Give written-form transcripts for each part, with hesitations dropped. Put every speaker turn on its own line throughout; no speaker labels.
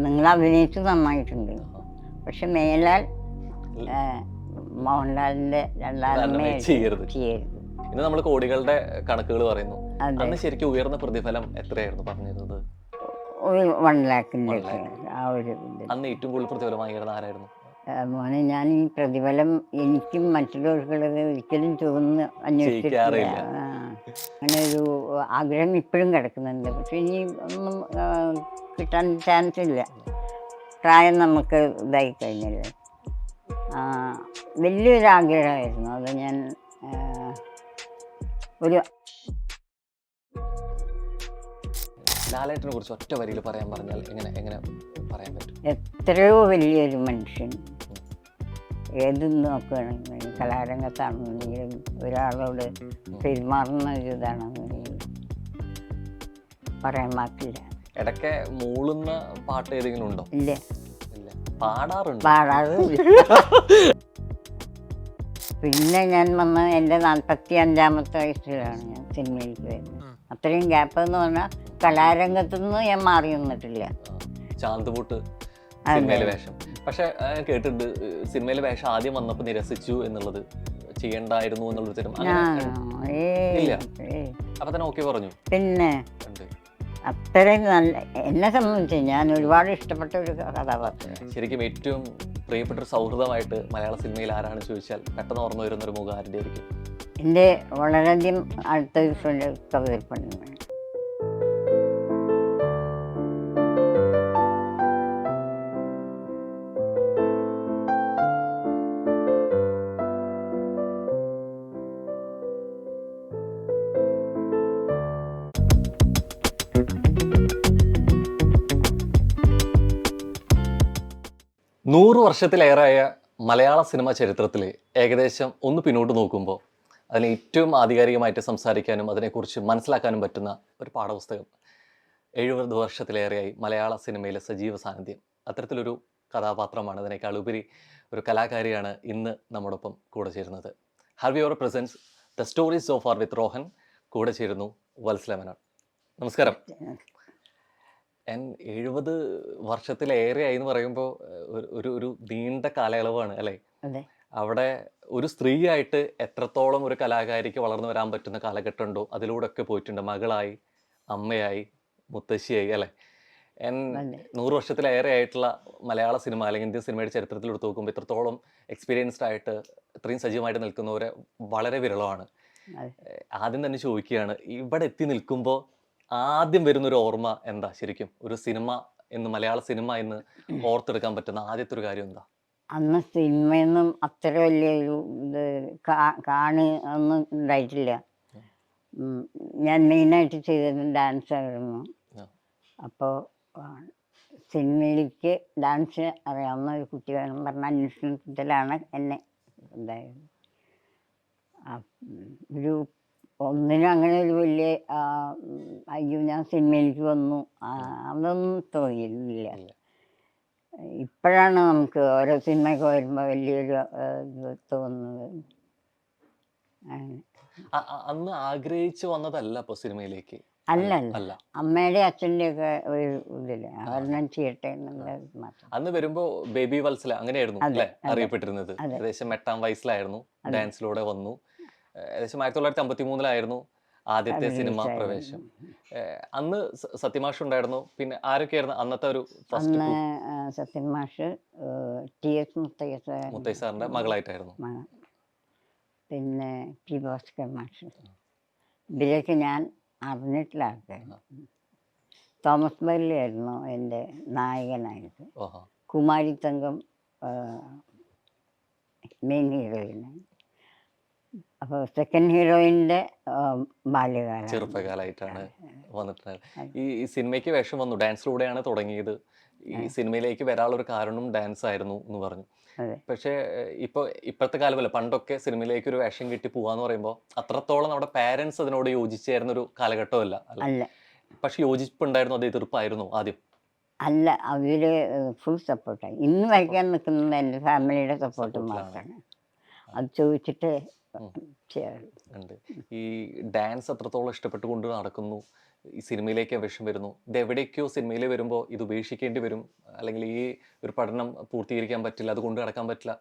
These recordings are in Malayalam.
നിങ്ങൾ അഭിനയിച്ചത് നന്നായിട്ടുണ്ട്. പക്ഷെ മേലാൽ മോഹൻലാലിന്റെ രണ്ടാമേ
ചെയ്യരുത്.
ചെയ്യരുത്.
ഇന്ന് നമ്മൾ കോടികളുടെ കണക്കുകൾ പറയുന്നു.
അതെ.
അന്ന് ശരിക്കും ഉയർന്ന പ്രതിഫലം എത്രയായിരുന്നു പറഞ്ഞിരുന്നത്?
ഒരു 1 lakh-ന്റെ ആ ഒരു ഇത്.
അന്ന് ഏറ്റവും കൂടുതൽ പ്രതിഫലം വാങ്ങിയിരുന്ന ആരായിരുന്നു?
മോനെ, ഞാൻ ഈ പ്രതിഫലം എനിക്കും മറ്റുള്ളവർക്കുള്ളത് ഒരിക്കലും ചോദിന്ന് അന്വേഷിച്ചിട്ടില്ല.
ചെയ്യിക്കാറില്ല.
അങ്ങനെ ഒരു ആഗ്രഹം ഇപ്പോഴും കിടക്കുന്നുണ്ട്. പക്ഷെ ഇനി ഒന്നും കിട്ടാൻ ചാൻസ് ഇല്ല. പ്രായം നമുക്ക് ഇതായി കഴിഞ്ഞല്ലേ. വലിയൊരു ആഗ്രഹമായിരുന്നു അത്. ഞാൻ ഒരു
ലാലേട്ടനെ കുറിച്ച് ഒറ്റ വരിയിൽ പറയാൻ പറഞ്ഞാൽ എങ്ങനെ എങ്ങനെ പറയാൻ പറ്റും?
എത്രയോ വലിയൊരു മനുഷ്യൻ. ഏത് നോക്കുകയാണെന്നുണ്ടെങ്കിൽ കലാരംഗത്താണെന്നുണ്ടെങ്കിലും ഒരാളോട് പെരുമാറുന്ന ഒരു ഇതാണെന്നുണ്ടെങ്കിലും പറയാൻ വാക്കില്ല.
ഇടയ്ക്ക് മൂളുന്ന പാട്ട് ഏതെങ്കിലും ഉണ്ടോ?
ഇല്ല,
ഇല്ല. പാടാറുണ്ട്.
പാടാറില്ല. പിന്നെ ഞാൻ വന്ന എൻ്റെ 45-ാമത്തെ വയസ്സിലാണ് ഞാൻ സിനിമയിലേക്ക് വരുന്നത്. അത്രയും ഗ്യാപ്പ് എന്ന് പറഞ്ഞാൽ കലാരംഗത്തുനിന്ന് ഞാൻ മാറി നിന്നിട്ടില്ല.
ചാന്തുപൂട്ട് സിനിമയിലെ വേഷം. പക്ഷെ ഞാൻ കേട്ടിട്ടുണ്ട് സിനിമയിലെ വേഷം ആദ്യം വന്നപ്പോൾ നിരസിച്ചു എന്നുള്ളത്, ചെയ്യണ്ടായിരുന്നു എന്നുള്ളൊരു തരം. അപ്പൊ തന്നെ ഓക്കെ പറഞ്ഞു.
പിന്നെ അത്രയും നല്ല, എന്നെ സംബന്ധിച്ച് ഞാൻ ഒരുപാട് ഇഷ്ടപ്പെട്ട ഒരു കഥാപാത്രം.
ശരിക്കും ഏറ്റവും പ്രിയപ്പെട്ട ഒരു സൗഹൃദമായിട്ട് മലയാള സിനിമയിൽ ആരാണ് ചോദിച്ചാൽ പെട്ടെന്ന് ഓർമ്മ വരുന്ന ഒരു മുഖം ആരുടെ ആയിരിക്കും?
എൻ്റെ വളരെയധികം അടുത്ത ദിവസം കവിതയിൽ പണിയാണ്.
വർഷത്തിലേറെയായ മലയാള സിനിമ ചരിത്രത്തിൽ ഏകദേശം ഒന്ന് പിന്നോട്ട് നോക്കുമ്പോൾ അതിന് ഏറ്റവും ആധികാരികമായിട്ട് സംസാരിക്കാനും അതിനെക്കുറിച്ച് മനസ്സിലാക്കാനും പറ്റുന്ന ഒരു പാഠപുസ്തകം. 70 വർഷത്തിലേറെയായി മലയാള സിനിമയിലെ സജീവ സാന്നിധ്യം. അത്തരത്തിലൊരു കഥാപാത്രമാണ്, അതിനേക്കാൾ ഉപരി ഒരു കലാകാരിയാണ് ഇന്ന് നമ്മോടൊപ്പം കൂടെ ചേരുന്നത്. Have your presence the stories so far with Rohan. കൂടെ ചേരുന്നു വത്സല മേനോൻ. നമസ്കാരം. 70 വർഷത്തിലേറെയായി എന്ന് പറയുമ്പോൾ ഒരു നീണ്ട കാലയളവാണ് അല്ലേ? അവിടെ ഒരു സ്ത്രീയായിട്ട് എത്രത്തോളം ഒരു കലാകാരിക്ക് വളർന്നു വരാൻ പറ്റുന്ന കാലഘട്ടമുണ്ടോ അതിലൂടെ ഒക്കെ പോയിട്ടുണ്ട്. മകളായി, അമ്മയായി, മുത്തശ്ശിയായി അല്ലേ? 100 വർഷത്തിലേറെ ആയിട്ടുള്ള മലയാള സിനിമ അല്ലെങ്കിൽ ഇന്ത്യൻ സിനിമയുടെ ചരിത്രത്തിൽ എടുത്ത് നോക്കുമ്പോൾ ഇത്രത്തോളം എക്സ്പീരിയൻസ്ഡ് ആയിട്ട് ഇത്രയും സജീവമായിട്ട് നിൽക്കുന്നവരെ വളരെ വിരളമാണ്. ആദ്യം തന്നെ ചോദിക്കുകയാണ്, ഇവിടെ എത്തി നിൽക്കുമ്പോൾ ആദ്യം വരുന്നൊരു ഓർമ്മ എന്താ? ശരിക്കും ഒരു സിനിമ എന്ന്, മലയാള സിനിമ എന്ന് ഓർത്തെടുക്കാൻ പറ്റുന്ന ആദ്യത്തെ ഒരു കാര്യം എന്താ?
അന്ന് സിനിമയൊന്നും അത്ര വലിയൊരു ഇത് ഒന്നും ഉണ്ടായിട്ടില്ല. ഞാൻ മെയിനായിട്ട് ചെയ്തത് ഡാൻസ് ആയിരുന്നു. അപ്പോൾ സിനിമയിലേക്ക് ഡാൻസ് അറിയാവുന്ന ഒരു കുട്ടി വേണം പറഞ്ഞ അന്വേഷണത്തിലാണ് എന്നെ ഉണ്ടായത്. ഒരു ഒന്നിനും അങ്ങനെ ഒരു വലിയ അയ്യോ ഞാൻ സിനിമയിലേക്ക് വന്നു അതൊന്നും തോന്നിയില്ല. ഇപ്പോഴാണ് നമുക്ക് ഓരോ സിനിമയൊക്കെ വരുമ്പോൾ വലിയൊരു തോന്നുന്നത്.
അന്ന് ആഗ്രഹിച്ചു വന്നതല്ല അപ്പോൾ സിനിമയിലേക്ക്?
അല്ല, അമ്മയുടെ അച്ഛൻ്റെ ഒക്കെ ഒരു ഇതില്ല, അവരെല്ലാം ചെയ്യട്ടെ എന്നുള്ളത് മാത്രം.
അന്ന് വരുമ്പോ ബേബി വത്സല അങ്ങനെയായിരുന്നു അല്ലേ അറിയപ്പെട്ടിരുന്നത്? ഏകദേശം 8-ാം വയസ്സിലായിരുന്നു ഡാൻസിലൂടെ വന്നു. ഏകദേശം 1953 ആദ്യത്തെ സിനിമ പ്രവേശം. അന്ന് സത്യമാഷ് ഉണ്ടായിരുന്നു. പിന്നെ ആരൊക്കെയായിരുന്നു അന്നത്തെ ഒരു ഫസ്റ്റ്?
സത്യമാഷ്, TS
മുത്തയ്യ സാറിന്റെ മകളായിട്ടായിരുന്നു.
പിന്നെ P. ഭാസ്കർ മാഷ്. ഇതിലേക്ക് ഞാൻ അറിഞ്ഞിട്ടില്ല ആൾക്കാർ. തോമസ് ബൈർലി ആയിരുന്നു എൻ്റെ നായകനായിട്ട്. കുമാരി തങ്കം മെയിൻ ഹീറോയിന്. അപ്പോൾ സെക്കൻഡ് ഹീറോയിൻ്റെ ബാല്യകാലം,
ചെറുപ്പകാലമായിട്ടാണ് വന്നിട്ടുള്ളത്. ഈ സിനിമയ്ക്ക് വേഷം വന്നു, ഡാൻസിലൂടെയാണ് തുടങ്ങിയത്. ഈ സിനിമയിലേക്ക് വരാനുള്ളൊരു കാരണം ഡാൻസ് ആയിരുന്നു എന്ന് പറഞ്ഞു. പക്ഷേ ഇപ്പോഴത്തെ കാലമല്ല, പണ്ടൊക്കെ സിനിമയിലേക്ക് ഒരു വേഷം കിട്ടി പോവാന്ന് പറയുമ്പോൾ അത്രത്തോളം നമ്മുടെ പാരൻസ് അതിനോട് യോജിച്ചായിരുന്നൊരു കാലഘട്ടമല്ല അല്ല. പക്ഷെ യോജിപ്പുണ്ടായിരുന്നു, അത് എതിർപ്പായിരുന്നു ആദ്യം?
അല്ല, അവര് ഫുൾ സപ്പോർട്ടായി. ഇന്ന് വരയ്ക്കാൻ നിൽക്കുന്നത് എൻ്റെ ഫാമിലിയുടെ സപ്പോർട്ട് മാത്രമാണ്. അത് ചോദിച്ചിട്ട്
ഉണ്ട്. ഈ ഡാൻസ് അത്രത്തോളം ഇഷ്ടപ്പെട്ടുകൊണ്ട് നടക്കുന്നു. ഈ സിനിമയിലേക്ക് വിഷം വരുന്നു, ഇത് എവിടേക്കോ സിനിമയിൽ വരുമ്പോൾ ഇത് ഉപേക്ഷിക്കേണ്ടി വരും, അല്ലെങ്കിൽ ഈ ഒരു പഠനം പൂർത്തീകരിക്കാൻ പറ്റില്ല, അത് കൊണ്ട് നടക്കാൻ പറ്റില്ല,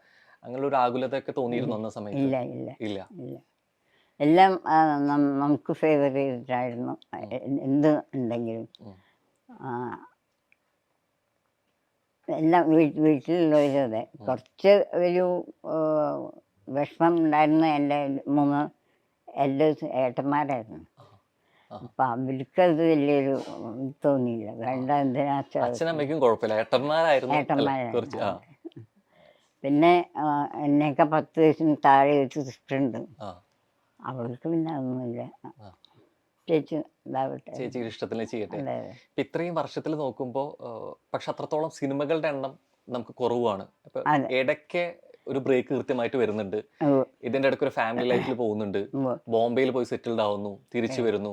അങ്ങനെ ഒരു ആകുലതയൊക്കെ തോന്നിയിരുന്നു അന്ന സമയത്ത്?
ഇല്ല ഇല്ല
ഇല്ല.
ഇല്ല. എല്ലാം നമുക്ക് ഫേവർ ചെയ്തിട്ടായിരുന്നു എന്ത് ഉണ്ടെങ്കിലും.
ഉം.
ആ, എല്ലാം വീട്ടിലുള്ളവരും അതെ. കുറച്ച് ഒരു വിഷമം ഉണ്ടായിരുന്ന എൻ്റെ 3 എൽഡേഴ്സ് ഏട്ടന്മാരായിരുന്നു. അപ്പം അവർക്കത് വലിയൊരു തോന്നിയില്ല. വേണ്ട, എന്തിനാ
അച്ഛനമ്മയ്ക്കും കുഴപ്പമില്ല, ഏട്ടന്മാരായിരുന്നു കുറച്ച്.
ഏട്ടന്മാരായിരുന്നു. പിന്നെ എന്നെയൊക്കെ 10 വയസ്സിന് താഴെ ഒരു സിസ്റ്ററുണ്ട്. അവൾക്ക് പിന്നെ അതൊന്നുമില്ല. ചേച്ചി ഇതാവട്ടെ,
ചേച്ചിയുടെ ഇഷ്ടത്തിന് ചെയ്യട്ടെ.
അതെ.
ഇപ്പൊ ഇത്രയും വർഷത്തിൽ നോക്കുമ്പോൾ പക്ഷെ അത്രത്തോളം സിനിമകളുടെ എണ്ണം നമുക്ക് കുറവാണ്. ഇപ്പൊ
അതെ.
ഇടയ്ക്ക് ഒരു ബ്രേക്ക് കൃത്യമായിട്ട് വരുന്നുണ്ട്. ഇതിന്റെ ഇടയ്ക്ക് ഒരു ഫാമിലി ലൈഫിൽ പോകുന്നുണ്ട്,
ഉവ്വ്.
ബോംബെയിൽ പോയി സെറ്റിൽഡ് ആവുന്നു, തിരിച്ചു വരുന്നു.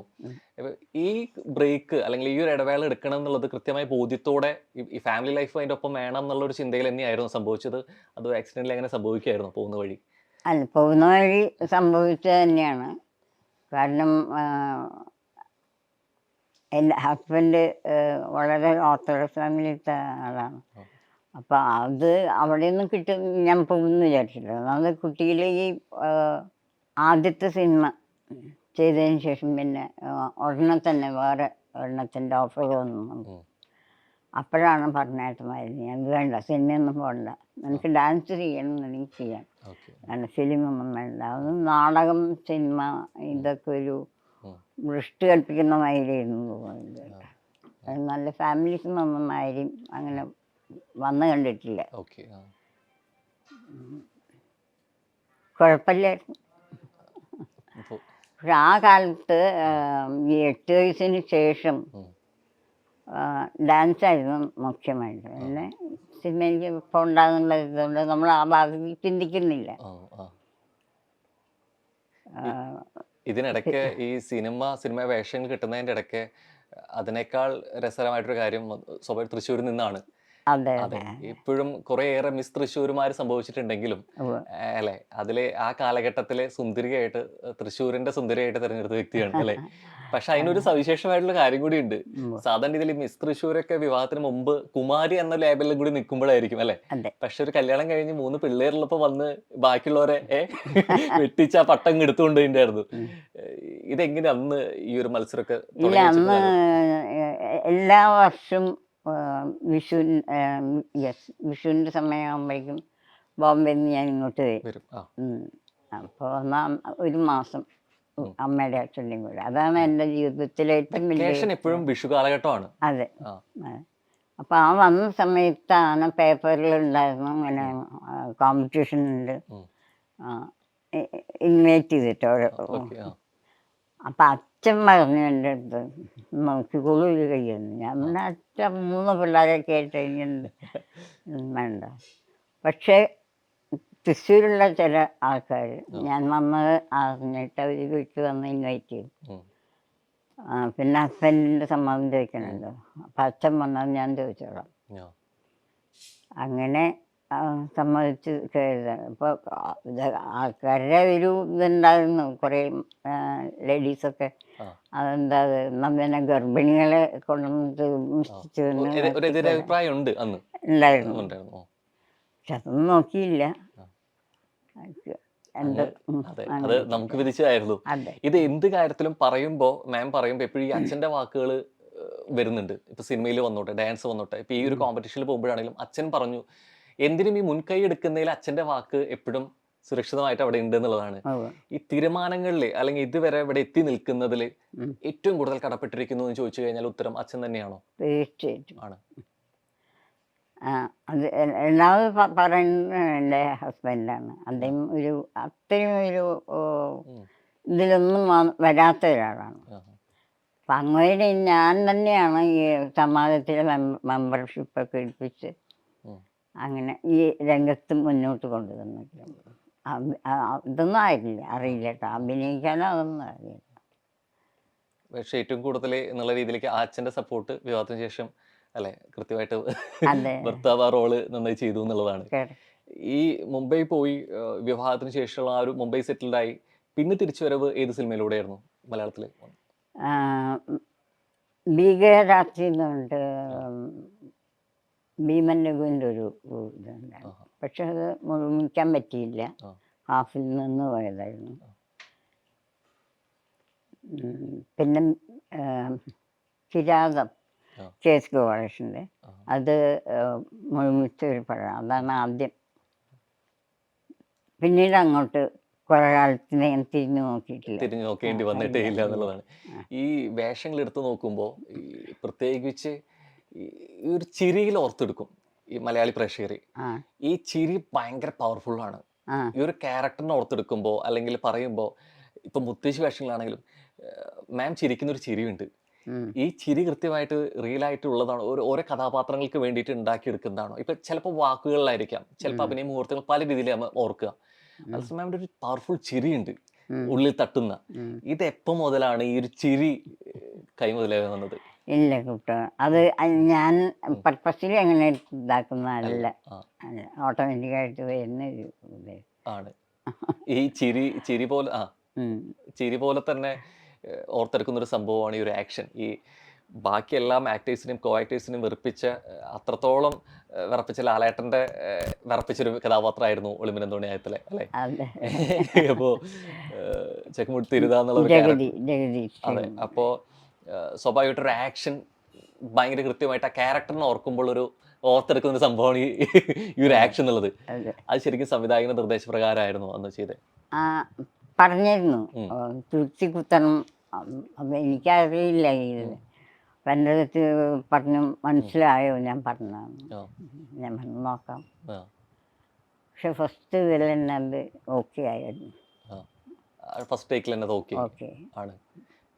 ഇപ്പൊ ഈ ബ്രേക്ക് അല്ലെങ്കിൽ ഈ ഒരു ഇടവേള എടുക്കണം എന്നുള്ളത് കൃത്യമായ ബോധ്യത്തോടെ ഈ ഫാമിലി ലൈഫ് അതിന്റെ ഒപ്പം വേണം എന്നുള്ള ഒരു ചിന്തയിൽ തന്നെയായിരുന്നു സംഭവിച്ചത്? അത് ആക്സിഡന്റിൽ അങ്ങനെ സംഭവിക്കായിരുന്നു പോകുന്ന വഴി?
അല്ല, പോകുന്ന വഴി സംഭവിച്ചത് തന്നെയാണ്. കാരണം എൻ്റെ ഹസ്ബൻഡ് വളരെ ഓർത്തഡോക്സ് ഫാമിലിയിലത്തെ ആളാണ്. അപ്പം അത് അവിടെ നിന്ന് കിട്ടും ഞാൻ പോകുമെന്ന് വിചാരിച്ചില്ല. അത് കുട്ടിയിലെ ഈ ആദ്യത്തെ സിനിമ ചെയ്തതിന് ശേഷം പിന്നെ ഉടനെ തന്നെ വേറെ ഒരെണ്ണത്തിൻ്റെ ഓഫർ വന്നു നമുക്ക്. അപ്പോഴാണ് പറഞ്ഞേട്ടമായിരുന്നു, ഞാൻ വേണ്ട, സിനിമയൊന്നും പോകണ്ട, എനിക്ക് ഡാൻസ് ചെയ്യണം എന്നുണ്ടെങ്കിൽ ചെയ്യാം, കാരണം ഫിലിമൊന്നും വേണ്ട. അത് നാടകം, സിനിമ ഇതൊക്കെ ഒരു വൃഷ്ടി കൽപ്പിക്കുന്ന മാതിരിയായിരുന്നു തോന്നുന്നത്. അത് നല്ല ഫാമിലീസ് ഒന്നും മാതിരി അങ്ങനെ വന്നു കണ്ടിട്ടില്ല. കുഴപ്പമില്ലായിരുന്നു. പക്ഷെ ആ കാലത്ത് ഈ 8 വയസ്സിന് ശേഷം ഡാൻസായിരുന്നു മുഖ്യമായിട്ട്. പിന്നെ സിനിമയിലേക്ക് ഇപ്പോൾ ഉണ്ടാകുന്നുള്ള ഇതുകൊണ്ട് നമ്മൾ ആ ഭാഗത്ത് ചിന്തിക്കുന്നില്ല.
ഇതിനിടയ്ക്ക് ഈ സിനിമ വേഷങ്ങൾ കിട്ടുന്നതിന്റെ ഇടയ്ക്ക് അതിനേക്കാൾ രസകരമായിട്ടൊരു കാര്യം സ്വാഭാവിക തൃശ്ശൂരിൽ നിന്നാണ്.
അതെ.
ഇപ്പോഴും കുറേയേറെ മിസ് തൃശ്ശൂർമാര് സംഭവിച്ചിട്ടുണ്ടെങ്കിലും അല്ലെ, അതിലെ ആ കാലഘട്ടത്തിലെ സുന്ദരിയായിട്ട്, തൃശ്ശൂരിന്റെ സുന്ദരിയായിട്ട് തെരഞ്ഞെടുത്ത വ്യക്തിയാണ് അല്ലെ. പക്ഷെ അതിനൊരു സവിശേഷമായിട്ടുള്ള കാര്യം കൂടി ഉണ്ട്. സാധാരണ ഇതിൽ മിസ് തൃശ്ശൂരൊക്കെ വിവാഹത്തിന് മുമ്പ് കുമാരി എന്ന ലേബലിലും കൂടി നിൽക്കുമ്പോഴായിരിക്കും അല്ലെ. പക്ഷെ ഒരു കല്യാണം കഴിഞ്ഞ് 3 പിള്ളേരുള്ളപ്പോ വന്ന് ബാക്കിയുള്ളവരെ വെട്ടിച്ച പട്ടം എടുത്തുകൊണ്ടിരുന്നു. ഇതെങ്ങനെ അന്ന് ഈ ഒരു മത്സരമൊക്കെ?
എല്ലാ വർഷവും വിഷുവിൻ്റെ സമയമാകുമ്പോഴേക്കും ബോംബെയിൽ നിന്ന് ഞാൻ ഇങ്ങോട്ട് വരും. അപ്പോൾ ഒരു മാസം അമ്മയുടെ അച്ഛൻ്റെയും കൂടെ. അതാണ് എൻ്റെ ജീവിതത്തിലെ ഏറ്റവും വലിയ
എപ്പോഴും വിഷു കാലഘട്ടമാണ്.
അതെ. അപ്പോൾ ആ വന്ന സമയത്താണ് പേപ്പറിലുണ്ടായിരുന്നു ഇങ്ങനെ കോമ്പറ്റീഷൻ ഉണ്ട്, ഇൻവൈറ്റ് ചെയ്തിട്ട് ഓരോ. അപ്പം അച്ഛൻ പറഞ്ഞു എൻ്റെ അടുത്ത്, നോക്കിക്കോളൂ ഇത് കഴിയുന്നു. ഞാൻ പിന്നെ അച്ഛൻ 3 പിള്ളേരൊക്കെ ആയിട്ട് കഴിഞ്ഞിട്ടുണ്ട്, വേണ്ട. പക്ഷേ തൃശ്ശൂരുള്ള ചില ആൾക്കാർ ഞാൻ വന്നത് അറിഞ്ഞിട്ട് അവർ വീട്ടിൽ വന്ന് ഇൻവൈറ്റ് ചെയ്തു. പിന്നെ ഹസ്ബൻഡിൻ്റെ സമ്മതം ചോദിക്കണമല്ലോ. അപ്പം അച്ഛൻ വന്നത് ഞാൻ ചോദിച്ചോളാം. അങ്ങനെ സമ്മതിച്ച് കയറുകയാണ്. അപ്പോൾ ആൾക്കാരുടെ ഒരു ഇതുണ്ടായിരുന്നു, കുറേ ലേഡീസൊക്കെ. അതെന്താ പിന്നെ ഗർഭിണികളെ കൊണ്ടുവന്നിട്ട് ഉണ്ടായിരുന്നു. പക്ഷെ അതൊന്നും നോക്കിയില്ല.
നമുക്ക് വിധിച്ചതായിരുന്നു. ഇത് എന്ത് കാര്യത്തിലും മാം പറയുമ്പോ എപ്പോഴും ഈ അച്ഛന്റെ വാക്കുകൾ വരുന്നുണ്ട്. ഇപ്പൊ സിനിമയിൽ വന്നോട്ടെ, ഡാൻസ് വന്നോട്ടെ, ഇപ്പൊ ഈ ഒരു കോമ്പറ്റീഷനിൽ പോകുമ്പോഴാണെങ്കിലും അച്ഛൻ പറഞ്ഞു, എന്തിനും ഈ മുൻകൈ എടുക്കുന്നതിൽ അച്ഛന്റെ വാക്ക് എപ്പോഴും സുരക്ഷിതമായിട്ട് അവിടെ ഉണ്ട് എന്നുള്ളതാണ്. ഈ തീരുമാനങ്ങളിൽ അല്ലെങ്കിൽ ഇതുവരെ ഇവിടെ എത്തി നിൽക്കുന്നതിൽ ഏറ്റവും കൂടുതൽ കടപ്പെട്ടിരിക്കുന്നു എന്ന് ചോദിച്ചു കഴിഞ്ഞാൽ ഉത്തരം അച്ഛൻ തന്നെയാണോ?
തീർച്ചയായിട്ടും
ആണ്.
അത് രണ്ടാമത് പറയുന്നത് എൻ്റെ ഹസ്ബൻഡാണ്. അദ്ദേഹം ഒരു അത്രയും ഒരു ഇതിലൊന്നും വരാത്ത ഒരാളാണ്. അപ്പം അങ്ങനെ ഞാൻ തന്നെയാണ് ഈ സമാജത്തിലെ മെമ്പർഷിപ്പൊക്കെ എടുപ്പിച്ച് അങ്ങനെ ഈ രംഗത്ത് മുന്നോട്ട് കൊണ്ടുവന്നിട്ടുണ്ട്. ഇതൊന്നും അറിയില്ല കേട്ടോ, അഭിനയിക്കാനോ അതൊന്നും അറിയില്ല.
പക്ഷെ ഏറ്റവും കൂടുതൽ എന്നുള്ള രീതിയിലേക്ക് അച്ഛൻ്റെ സപ്പോർട്ട് വിവാഹത്തിന് ശേഷം അല്ലെ, കൃത്യമായിട്ട് ഭർത്താവ് റോള് നന്നായി ചെയ്തു എന്നുള്ളതാണ്. ഈ മുംബൈ പോയി വിവാഹത്തിന് ശേഷമുള്ള ആ ഒരു മുംബൈ സെറ്റിൽഡായി പിന്നെ തിരിച്ചു വരവ് ഏത് സിനിമയിലൂടെയായിരുന്നു മലയാളത്തിൽ?
ഭീകരരാത്രി എന്നുണ്ട് ഭീമൻ രഘുവിൻ്റെ ഒരു ഇതുണ്ടായിരുന്നു.
ആഹാ.
പക്ഷെ അത് മുഴുമിക്കാൻ പറ്റിയില്ല,
ആ.
ഹാഫിൽ നിന്ന് പോയതായിരുന്നു. പിന്നെ കിരാതം
ആ.
കെ.എസ്. ഗോപാലകൃഷ്ണൻ്റെ,
ആ.
അത് മുഴുമിച്ച ഒരു പടമാണ്. അതാണ് ആദ്യം. പിന്നീട് അങ്ങോട്ട് കുറെ കാലത്തിന് ഞാൻ തിരിഞ്ഞു നോക്കിയിട്ടില്ല.
തിരിഞ്ഞു നോക്കേണ്ടി വന്നിട്ടേ ഇല്ല എന്നുള്ളതാണ്. ഈ വേഷങ്ങൾ എടുത്തു നോക്കുമ്പോൾ ഈ പ്രത്യേകിച്ച് ഈ ഒരു ചിരിയിൽ ഓർത്തെടുക്കും ഈ മലയാളി പ്രേക്ഷകർ.
ആ
ഈ ചിരി ഭയങ്കര പവർഫുള്ളാണ്.
ആ
ഈ ഒരു ക്യാരക്ടറിനെ ഓർത്തെടുക്കുമ്പോൾ അല്ലെങ്കിൽ പറയുമ്പോൾ ഇപ്പം മുത്തശ്ശി വേഷങ്ങളാണെങ്കിലും മാം ചിരിക്കുന്ന ഒരു ചിരിയുണ്ട്.
ഉം.
ഈ ചിരി കൃത്യമായിട്ട് റിയൽ ആയിട്ടുള്ളതാണോ, ഓരോ കഥാപാത്രങ്ങൾക്ക് വേണ്ടിയിട്ട് ഉണ്ടാക്കിയെടുക്കുന്നതാണോ? ഇപ്പൊ ചിലപ്പോൾ വാക്കുകളിലായിരിക്കാം, ചിലപ്പോൾ അഭിനയ മുഹൂർത്തങ്ങൾ പല രീതിയിൽ നമ്മൾ ഓർക്കുക. അൽസ മാമിന്റെ ഒരു പവർഫുൾ ചിരിയുണ്ട്, ഉള്ളിൽ തട്ടുന്ന. ഇത് എപ്പോൾ മുതലാണ് ഈ ഒരു ചിരി കൈ മുതലായി വന്നത്?
ഇല്ല കുട്ടാ, അത് ഞാൻ പർപ്പസിൽ അങ്ങനെ ഇതാക്കുന്നതല്ല,
ആ,
ഓട്ടോമാറ്റിക്കായിട്ട് വരുന്ന ഒരു ഇത്.
ആണ് ഈ ചിരി പോലെ ചിരി പോലെ തന്നെ ഓർത്തെടുക്കുന്ന ഒരു സംഭവമാണ് ഈ ഒരു ആക്ഷൻ. ഈ ബാക്കി എല്ലാ ആക്ടേഴ്സിനെയും കോ ആക്ടേഴ്സിനെയും വെറുപ്പിച്ച അത്രത്തോളം വിറപ്പിച്ച ലാലേട്ടൻ്റെ വിറപ്പിച്ചൊരു കഥാപാത്രമായിരുന്നു ഒളിമ്പിനൻ തോണിയായത്തിലെ, അല്ലേ?
അതെ
അപ്പോൾ ചെക്കുമുട്ടി തിരുതാന്നുള്ള ഒരു
ജഗതി ജഗതി
അതെ. അപ്പോൾ സ്വാഭാവികമായിട്ടൊരു ആക്ഷൻ ഭയങ്കര കൃത്യമായിട്ട് ആ ക്യാരക്ടറിനെ ഓർക്കുമ്പോൾ ഒരു ഓർത്തെടുക്കുന്ന ഒരു സംഭവമാണ് ഈ ഒരു ആക്ഷൻ എന്നുള്ളത്.
അതെ.
അത് ശരിക്കും സംവിധായകന്റെ നിർദ്ദേശപ്രകാരമായിരുന്നു അന്ന് ചെയ്തത്?
പറഞ്ഞിരുന്നു തുരുത്തി കുത്തണം, അപ്പം എനിക്കറിയില്ല ഇത്. അപ്പം എൻ്റെ അടുത്ത് പറഞ്ഞു, മനസ്സിലായോ ഞാൻ പറഞ്ഞതാണ്. ഞാൻ പറഞ്ഞു നോക്കാം. പക്ഷെ ഫസ്റ്റ് ഇതിൽ തന്നെ അത് ഓക്കെ ആയിരുന്നു.
ഫസ്റ്റ് ടേക്കിൽ തന്നെ അത് ഓക്കെ
ഓക്കെ
ആണ്.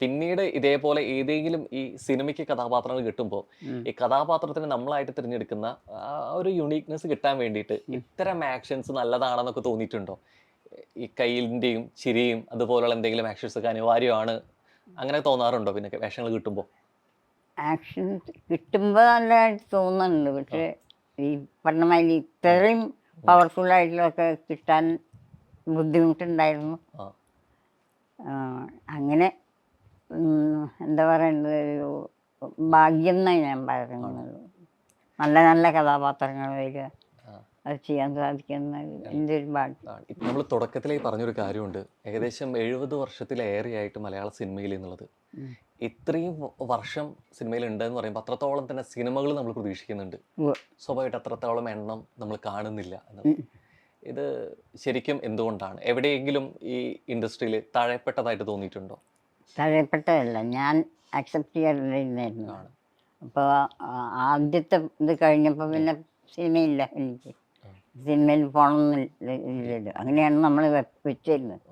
പിന്നീട് ഇതേപോലെ ഏതെങ്കിലും ഈ സിനിമയ്ക്ക് കഥാപാത്രങ്ങൾ കിട്ടുമ്പോൾ ഈ കഥാപാത്രത്തിന് നമ്മളായിട്ട് തിരഞ്ഞെടുക്കുന്ന ആ ഒരു യുണീക്നെസ് കിട്ടാൻ വേണ്ടിയിട്ട് ഇത്തരം ആക്ഷൻസ് നല്ലതാണെന്നൊക്കെ തോന്നിയിട്ടുണ്ടോ? ഈ കയ്യിൻ്റെയും ചിരിയും അതുപോലുള്ള എന്തെങ്കിലും ആക്ഷൻസ് ഒക്കെ അനിവാര്യമാണ്, അങ്ങനെ തോന്നാറുണ്ടോ പിന്നെ വേഷങ്ങൾ കിട്ടുമ്പോൾ?
ആക്ഷൻ കിട്ടുമ്പോൾ നല്ലതായിട്ട് തോന്നുന്നുണ്ട്. പക്ഷേ ഈ പറഞ്ഞമാതിരി ഇത്രയും പവർഫുള്ളായിട്ടുള്ളതൊക്കെ കിട്ടാൻ ബുദ്ധിമുട്ടുണ്ടായിരുന്നു. അങ്ങനെ എന്താ പറയേണ്ടത്, ഒരു ഭാഗ്യം എന്നാണ് ഞാൻ പറയുന്നത്. നല്ല നല്ല കഥാപാത്രങ്ങൾ വരിക, അത് ചെയ്യാൻ സാധിക്കുന്ന എൻ്റെ ഒരു ഭാഗ്യം.
ഇപ്പം നമ്മൾ തുടക്കത്തിലേ പറഞ്ഞൊരു കാര്യമുണ്ട്, ഏകദേശം 70 വർഷത്തിലേറെയായിട്ട് മലയാള സിനിമയിൽ എന്നുള്ളത്. ഇത്രയും വർഷം സിനിമയിൽ ഉണ്ടെന്ന് പറയുമ്പോൾ അത്രത്തോളം തന്നെ സിനിമകൾ നമ്മൾ പ്രതീക്ഷിക്കുന്നുണ്ട്. സ്വാഭാവികമായിട്ട് അത്രത്തോളം എണ്ണം നമ്മൾ കാണുന്നില്ല എന്നത്. ഇത് ശരിക്കും എന്തുകൊണ്ടാണ്? എവിടെയെങ്കിലും ഈ ഇൻഡസ്ട്രിയിൽ താഴെപ്പെട്ടതായിട്ട് തോന്നിയിട്ടുണ്ടോ?
താഴെപ്പെട്ടതല്ല, ഞാൻ അക്സെപ്റ്റ് ചെയ്യാറില്ലായിരുന്നു. അപ്പോൾ ആദ്യത്തെ ഇത് കഴിഞ്ഞപ്പോൾ പിന്നെ സിനിമയില്ല, എനിക്ക് സിനിമയിൽ പോകണമെന്നില്ലല്ലോ. അങ്ങനെയാണ് നമ്മൾ വെച്ചിരുന്നത്.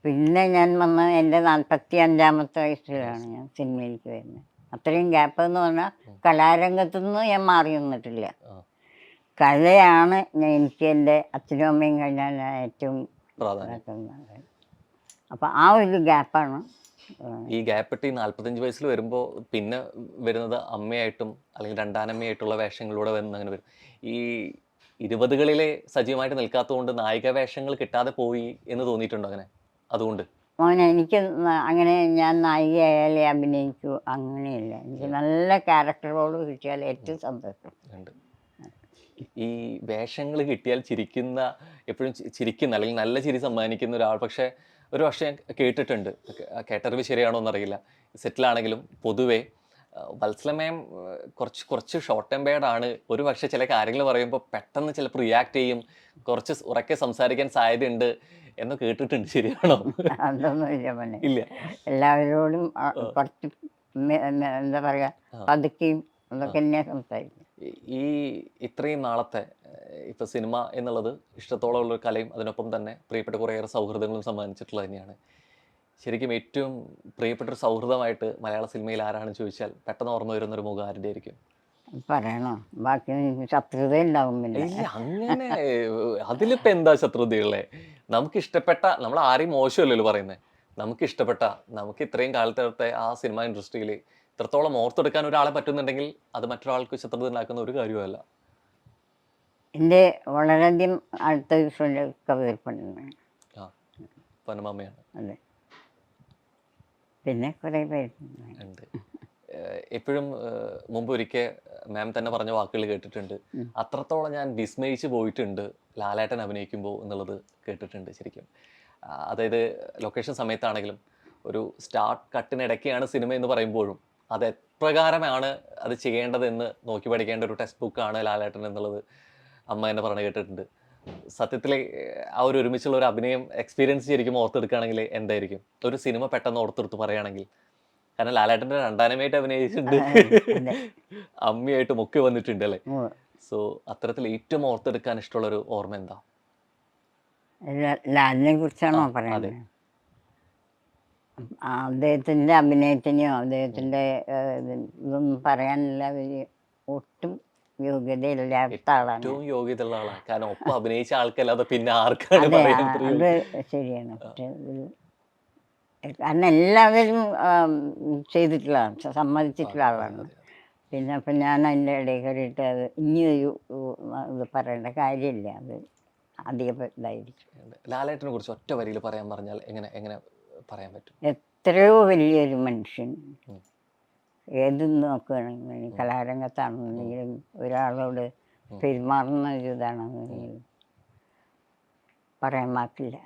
പിന്നെ ഞാൻ വന്ന എൻ്റെ 45-ാമത്തെ വയസ്സിലാണ് ഞാൻ സിനിമയിലേക്ക് വരുന്നത്. അത്രയും ഗ്യാപ്പ് എന്ന് പറഞ്ഞാൽ കലാരംഗത്തുനിന്ന് ഞാൻ മാറി നിന്നിട്ടില്ല. കലയാണ് എനിക്ക് എൻ്റെ അച്ഛനും അമ്മയും കഴിഞ്ഞാൽ ഏറ്റവും പ്രാധാന്യം. അപ്പം ആ ഒരു ഗ്യാപ്പാണ്.
ഈ ഗ്യാപ്പ് ഇട്ട് ഈ 45 വയസ്സിൽ വരുമ്പോൾ പിന്നെ വരുന്നത് അമ്മയായിട്ടും അല്ലെങ്കിൽ രണ്ടാനമ്മയായിട്ടുള്ള വേഷങ്ങളിലൂടെ വരുന്ന അങ്ങനെ വരും. ഈ 20കളിലെ സജീവമായിട്ട് നിൽക്കാത്തതുകൊണ്ട് നായിക വേഷങ്ങൾ കിട്ടാതെ പോയി എന്ന് തോന്നിയിട്ടുണ്ടോ അങ്ങനെ? അതുകൊണ്ട്
മോനെ, എനിക്ക് അങ്ങനെ ഞാൻ നായികയായാലേ അഭിനയിക്കൂ അങ്ങനെയില്ല. എനിക്ക് നല്ല ക്യാരക്ടർ റോള് കിട്ടിയാൽ ഏറ്റവും സന്തോഷം.
ഈ വേഷങ്ങൾ കിട്ടിയാൽ ചിരിക്കുന്ന, എപ്പോഴും ചിരിക്കുന്ന അല്ലെങ്കിൽ നല്ല ചിരി സമ്മാനിക്കുന്ന ഒരാൾ, പക്ഷേ ഒരു പക്ഷേ ഞാൻ കേട്ടിട്ടുണ്ട്, കേട്ടറിവ് ശരിയാണോ എന്നറിയില്ല, സെറ്റിലാണെങ്കിലും പൊതുവേ വത്സല മാം കുറച്ച് ഷോർട്ട് ടെമ്പേർഡാണ്. ഒരു പക്ഷേ ചില കാര്യങ്ങൾ പറയുമ്പോൾ പെട്ടെന്ന് ചിലപ്പോൾ റിയാക്ട് ചെയ്യും, കുറച്ച് ഉറക്കെ സംസാരിക്കാൻ സാധ്യതയുണ്ട് എന്ന് കേട്ടിട്ടുണ്ട്. ശരിയാണോ?
അതൊന്നുമില്ല മോനെ.
ഇല്ല,
എല്ലാവരോടും കുറച്ച് എന്താ പറയുക, പതുക്കെയും അതൊക്കെ തന്നെ സംസാരിക്കും.
ഈ ഇത്രയും നാളത്തെ ഇപ്പം സിനിമ എന്നുള്ളത് ഇഷ്ടത്തോളം ഉള്ളൊരു കലയും അതിനൊപ്പം തന്നെ പ്രിയപ്പെട്ട കുറേയേറെ സൗഹൃദങ്ങളും സമ്മാനിച്ചിട്ടുള്ളത് തന്നെയാണ്. ശരിക്കും ഏറ്റവും പ്രിയപ്പെട്ട ഒരു സൗഹൃദമായിട്ട് മലയാള സിനിമയിൽ ആരാണെന്ന് ചോദിച്ചാൽ പെട്ടെന്ന് ഓർമ്മ വരുന്നൊരു മുഖം ആരുടെ ആയിരിക്കും?
പറയണോ? ബാക്കി ശത്രുത ഉണ്ടാവും. പിന്നെ
ഇല്ല, അങ്ങനെ അതിലിപ്പോൾ എന്താ ശത്രുതയുള്ളേ? നമുക്ക് ഇഷ്ടപ്പെട്ട, നമ്മൾ ആരെയും മോശമല്ലല്ലോ പറയുന്നത്, നമുക്ക് ഇഷ്ടപ്പെട്ട, നമുക്ക് ഇത്രയും കാലത്തെ ആ സിനിമ ഇൻഡസ്ട്രിയിൽ ഇത്രത്തോളം ഓർത്തെടുക്കാൻ ഒരാളെ പറ്റുന്നുണ്ടെങ്കിൽ അത് മറ്റൊരാൾക്ക് ശത്രുത ഉണ്ടാക്കുന്ന ഒരു കാര്യമല്ല.
എൻ്റെ വളരെയധികം അടുത്ത കവിതപ്പണ്ണാണ്.
പൊന്നമ്മയാണ്.
അതെ. പിന്നെ കുറേ പേരുണ്ട്.
ഉണ്ട്. എപ്പോഴും മുമ്പ് ഒരിക്കൽ മാം തന്നെ പറഞ്ഞ വാക്കുകൾ കേട്ടിട്ടുണ്ട്. അത്രത്തോളം ഞാൻ വിസ്മയിച്ച് പോയിട്ടുണ്ട് ലാലേട്ടൻ അഭിനയിക്കുമ്പോൾ എന്നുള്ളത് കേട്ടിട്ടുണ്ട് ശരിക്കും. അതായത് ലൊക്കേഷൻ സമയത്താണെങ്കിലും ഒരു സ്റ്റാർട്ട് കട്ടിനിടയ്ക്കാണ് സിനിമ എന്ന് പറയുമ്പോഴും അത് എപ്രകാരമാണ് അത് ചെയ്യേണ്ടതെന്ന് നോക്കി പഠിക്കേണ്ട ഒരു ടെക്സ്റ്റ് ബുക്കാണ് ലാലേട്ടൻ എന്നുള്ളത് അമ്മ എന്നെ പറഞ്ഞു കേട്ടിട്ടുണ്ട്. സത്യത്തിൽ ആ ഒരു ഒരുമിച്ചുള്ള ഒരു അഭിനയം എക്സ്പീരിയൻസ് ശരിക്കും ഓർത്തെടുക്കുകയാണെങ്കിൽ എന്തായിരിക്കും? ഒരു സിനിമ പെട്ടെന്ന് ഓർത്തെടുത്ത് പറയുകയാണെങ്കിൽ, കാരണം ലാലേട്ടൻ്റെ രണ്ടാനമായിട്ട് അഭിനയിച്ചിട്ടുണ്ട്, അമ്മയായിട്ടും ഒക്കെ വന്നിട്ടുണ്ട് അല്ലേ? സോ അത്തരത്തിൽ ഏറ്റവും ഓർത്തെടുക്കാൻ ഇഷ്ടമുള്ളൊരു ഓർമ്മ എന്താ?
ലാലിനെ കുറിച്ചാണോ
അതെ.
പറയുന്നത്? അദ്ദേഹത്തിൻ്റെ അഭിനയത്തിനെയോ അദ്ദേഹത്തിൻ്റെ ഇതൊന്നും പറയാനില്ല. ഒട്ടും യോഗ്യതയില്ലാത്ത ആളാണ്.
ഏറ്റവും യോഗ്യതയുള്ള ആളാണ്. കാരണം ഒപ്പം അഭിനയിച്ച ആൾക്കല്ലാതെ പിന്നെ ആർക്കാണ്
അതെ,
പറയാൻ
അത്
യോഗ്യത?
ശരിയാണ്. കാരണം എല്ലാവരും ചെയ്തിട്ടുള്ളതാണ്, സമ്മതിച്ചിട്ടുള്ള ആളാണ്.
അതെ,
പിന്നെ അപ്പം ഞാൻ അതിൻ്റെ ഇടയിൽ കയറിയിട്ട് അത് ഇനിയൊരു ഇത് പറയേണ്ട കാര്യമില്ല, അത് അധികം ഇതായിരിക്കും.
അതെ. ലാലേട്ടനെ കുറിച്ച് ഒറ്റ വരിയിൽ പറയാൻ പറഞ്ഞാൽ എങ്ങനെ എങ്ങനെ പറയാൻ പറ്റും?
എത്രയോ വലിയൊരു മനുഷ്യൻ.
ഉം.
ഏത് നോക്കുകയാണെങ്കിലും കലാരംഗത്താണെന്നുണ്ടെങ്കിലും ഒരാളോട് പെരുമാറുന്ന ഒരു ഇതാണെന്നുണ്ടെങ്കിലും പറയാൻ വാക്കില്ല.